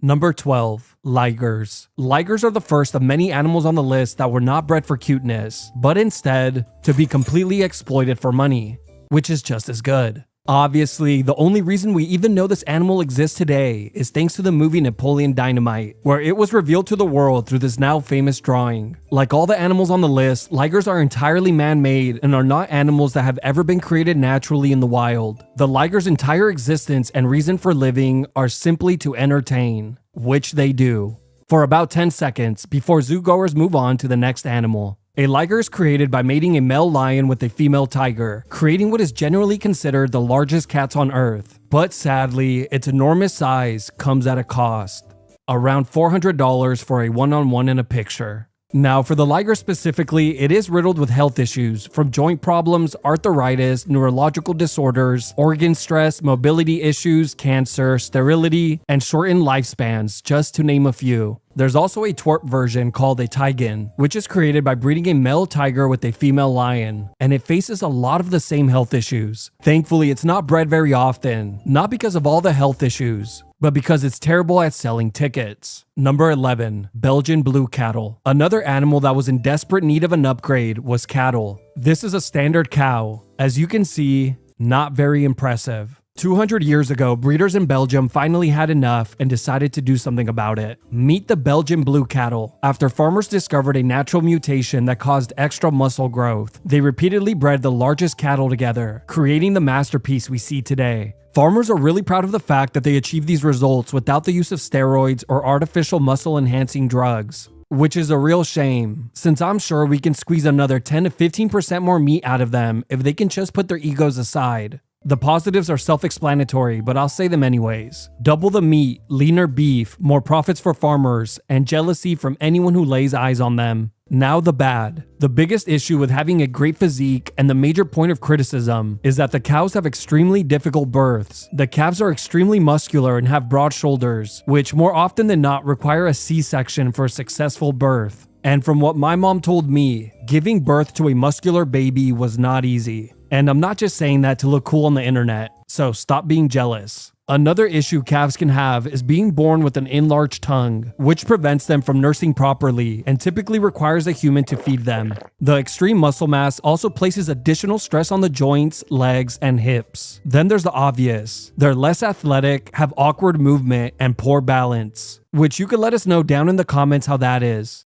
Number 12. Ligers. Ligers are the first of many animals on the list that were not bred for cuteness, but instead to be completely exploited for money, which is just as good. Obviously, the only reason we even know this animal exists today is thanks to the movie Napoleon Dynamite, where it was revealed to the world through this now famous drawing. Like all the animals on the list, ligers are entirely man-made and are not animals that have ever been created naturally in the wild. The liger's entire existence and reason for living are simply to entertain, which they do, for about 10 seconds before zoogoers move on to the next animal. A liger is created by mating a male lion with a female tiger, creating what is generally considered the largest cats on Earth. But sadly, its enormous size comes at a cost. Around $400 for a one-on-one in a picture. Now, for the liger specifically, it is riddled with health issues, from joint problems, arthritis, neurological disorders, organ stress, mobility issues, cancer, sterility, and shortened lifespans, just to name a few. There's also a twerp version called a tigen, which is created by breeding a male tiger with a female lion, and it faces a lot of the same health issues. Thankfully, it's not bred very often, not because of all the health issues, but because it's terrible at selling tickets. Number 11. Belgian blue cattle. Another animal that was in desperate need of an upgrade was cattle. This is a standard cow. As you can see, not very impressive. 200 years ago, breeders in Belgium finally had enough and decided to do something about it. Meet the Belgian blue cattle. After farmers discovered a natural mutation that caused extra muscle growth, they repeatedly bred the largest cattle together, creating the masterpiece we see today. Farmers are really proud of the fact that they achieved these results without the use of steroids or artificial muscle-enhancing drugs, which is a real shame, since I'm sure we can squeeze another 10 to 15% more meat out of them if they can just put their egos aside. The positives are self-explanatory, but I'll say them anyways. Double the meat, leaner beef, more profits for farmers, and jealousy from anyone who lays eyes on them. Now the bad. The biggest issue with having a great physique and the major point of criticism is that the cows have extremely difficult births. The calves are extremely muscular and have broad shoulders, which more often than not require a C-section for a successful birth. And from what my mom told me, giving birth to a muscular baby was not easy. And I'm not just saying that to look cool on the internet, so stop being jealous. Another issue calves can have is being born with an enlarged tongue, which prevents them from nursing properly and typically requires a human to feed them. The extreme muscle mass also places additional stress on the joints, legs, and hips. Then there's the obvious. They're less athletic, have awkward movement, and poor balance, which you could let us know down in the comments how that is.